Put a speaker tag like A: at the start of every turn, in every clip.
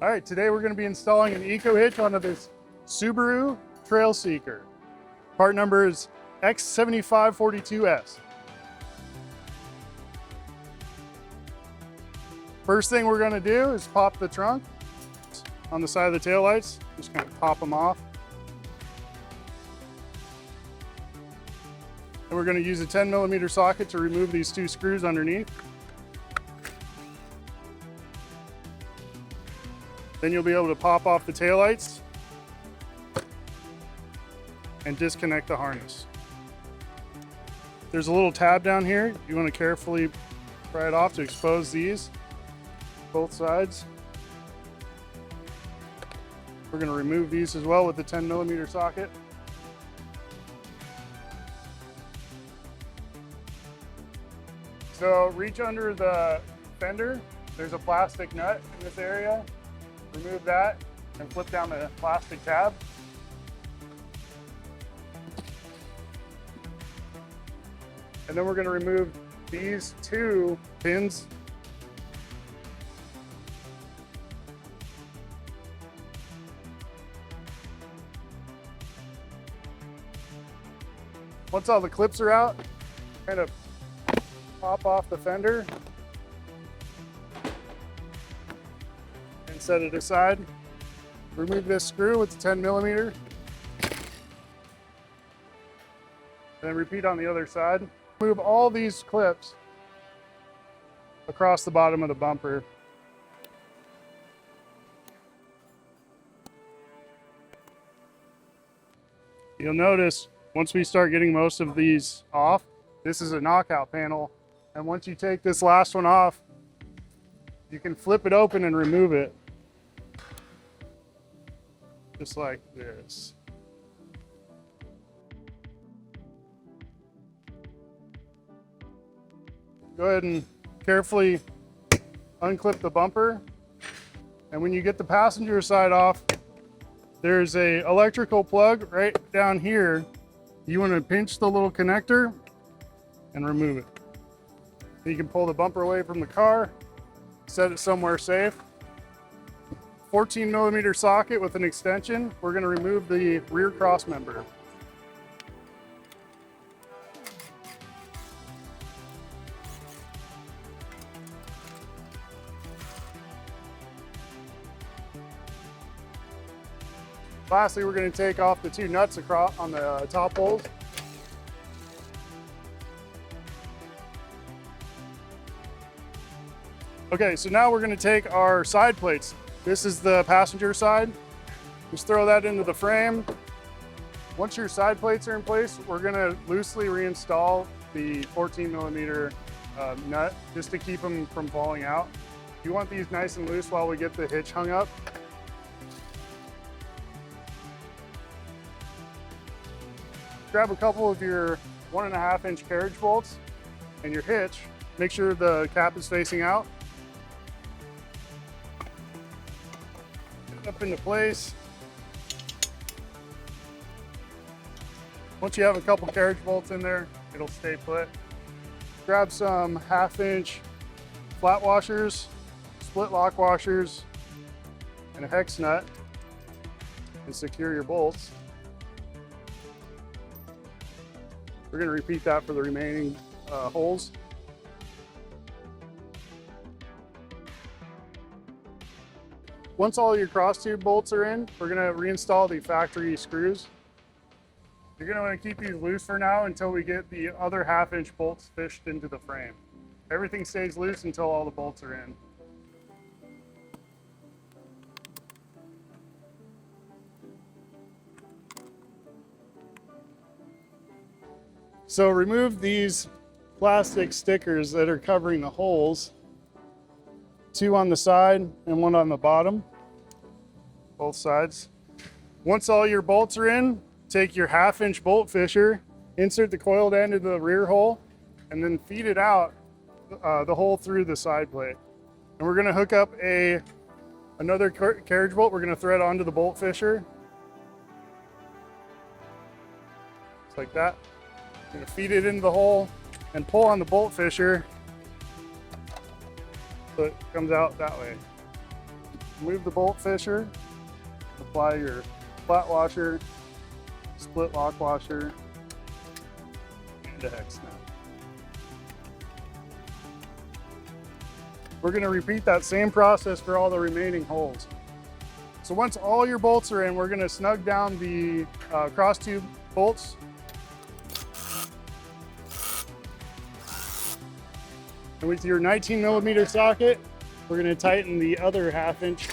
A: All right, today we're going to be installing an EcoHitch onto this Subaru Trailseeker. Part number is X7542S. First thing we're going to do is pop the trunk on the side of the taillights. Just kind of pop them off. And we're going to use a 10mm socket to remove these two screws underneath. Then you'll be able to pop off the taillights and disconnect the harness. There's a little tab down here. You want to carefully pry it off to expose these, both sides. We're going to remove these as well with the 10mm socket. So reach under the fender. There's a plastic nut in this area. Remove that and flip down the plastic tab. And then we're going to remove these two pins. Once all the clips are out, kind of pop off the fender and set it aside. Remove this screw with the 10mm. And then repeat on the other side. Move all these clips across the bottom of the bumper. You'll notice once we start getting most of these off, this is a knockout panel. And once you take this last one off, you can flip it open and remove it. Just like this. Go ahead and carefully unclip the bumper. And when you get the passenger side off, there's a electrical plug right down here. You want to pinch the little connector and remove it. You can pull the bumper away from the car, set it somewhere safe. 14mm socket with an extension. We're going to remove the rear cross member. Lastly, we're going to take off the two nuts across on the top holes. Okay, so now we're going to take our side plates. This is the passenger side. Just throw that into the frame. Once your side plates are in place, we're going to loosely reinstall the 14mm nut just to keep them from falling out. You want these nice and loose while we get the hitch hung up. Grab a couple of your 1.5-inch carriage bolts and your hitch. Make sure the cap is facing out. Up into place. Once you have a couple carriage bolts in there, it'll stay put. Grab some 1/2-inch flat washers, split lock washers, and a hex nut and secure your bolts. We're going to repeat that for the remaining holes. Once all your cross tube bolts are in, we're going to reinstall the factory screws. You're going to want to keep these loose for now until we get the other 1/2-inch bolts fished into the frame. Everything stays loose until all the bolts are in. So remove these plastic stickers that are covering the holes. 2 on the side and 1 on the bottom, both sides. Once all your bolts are in, take your 1/2-inch bolt fisher, insert the coiled end into the rear hole, and then feed it out the hole through the side plate. And we're going to hook up another carriage bolt. We're going to thread onto the bolt fisher. Just like that. We're going to feed it into the hole and pull on the bolt fisher so it comes out that way. Remove the bolt fisher, apply your flat washer, split lock washer, and a hex snap. We're going to repeat that same process for all the remaining holes. So once all your bolts are in, we're going to snug down the cross tube bolts. And with your 19mm socket, we're going to tighten the other 1/2 inch.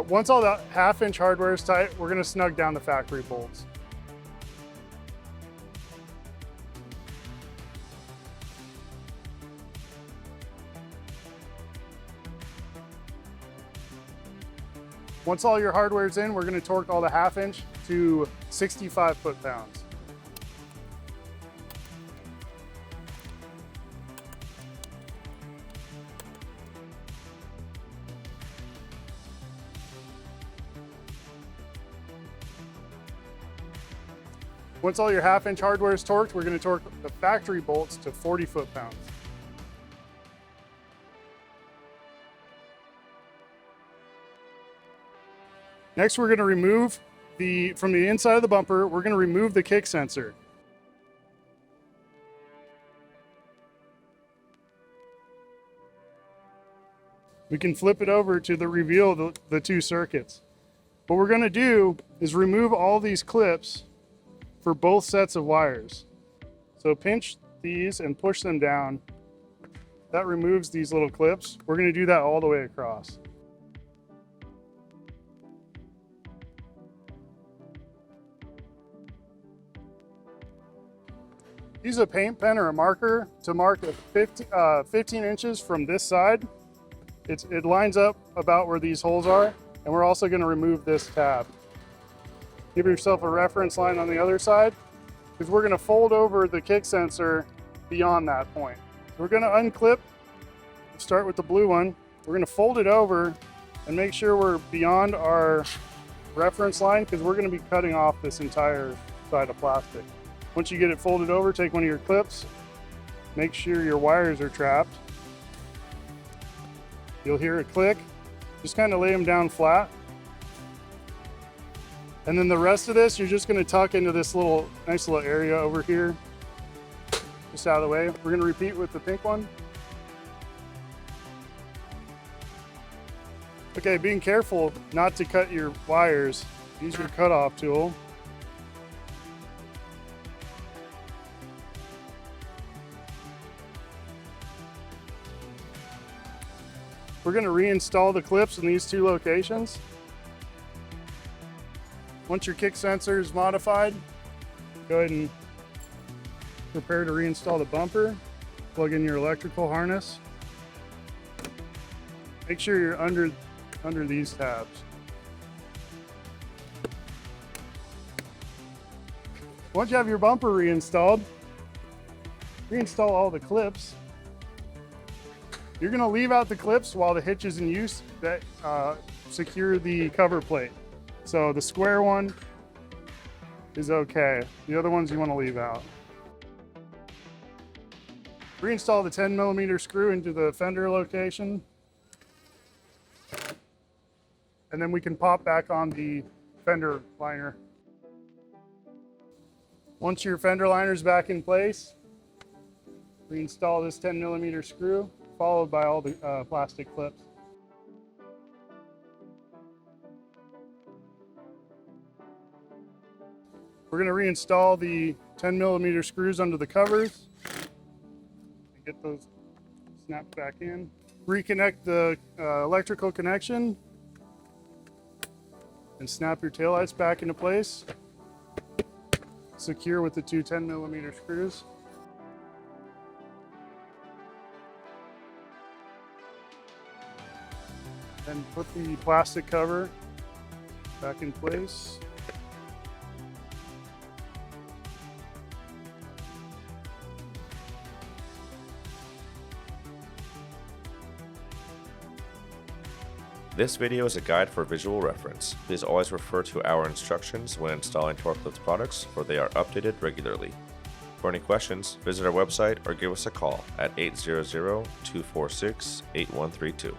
A: Once all that 1/2 inch hardware is tight, we're going to snug down the factory bolts. Once all your hardware is in, we're going to torque all the 1/2 inch to 65 foot-pounds. Once all your 1/2 inch hardware is torqued, we're going to torque the factory bolts to 40 foot-pounds. Next, we're going to remove from the inside of the bumper, we're going to remove the kick sensor. We can flip it over to reveal the 2 circuits. What we're going to do is remove all these clips for both sets of wires. So pinch these and push them down. That removes these little clips. We're going to do that all the way across. Use a paint pen or a marker to mark 15 inches from this side. It lines up about where these holes are, and we're also going to remove this tab. Give yourself a reference line on the other side, because we're going to fold over the kick sensor beyond that point. We're going to unclip, start with the blue one. We're going to fold it over and make sure we're beyond our reference line, because we're going to be cutting off this entire side of plastic. Once you get it folded over, take one of your clips, make sure your wires are trapped. You'll hear a click. Just kind of lay them down flat. And then the rest of this, you're just going to tuck into this nice little area over here, just out of the way. We're going to repeat with the pink one. Okay, being careful not to cut your wires. Use your cutoff tool. We're going to reinstall the clips in these 2 locations. Once your kick sensor is modified, go ahead and prepare to reinstall the bumper. Plug in your electrical harness. Make sure you're under these tabs. Once you have your bumper reinstalled, reinstall all the clips. You're going to leave out the clips while the hitch is in use that secure the cover plate. So the square one is okay. The other ones you want to leave out. Reinstall the 10mm screw into the fender location. And then we can pop back on the fender liner. Once your fender liner is back in place, reinstall this 10mm screw, followed by all the plastic clips. We're going to reinstall the 10mm screws under the covers and get those snapped back in. Reconnect the electrical connection and snap your taillights back into place. Secure with the 2 10mm screws. Then put the plastic cover back in place.
B: This video is a guide for visual reference. Please always refer to our instructions when installing Torclifts products, for they are updated regularly. For any questions, visit our website or give us a call at 800-246-8132.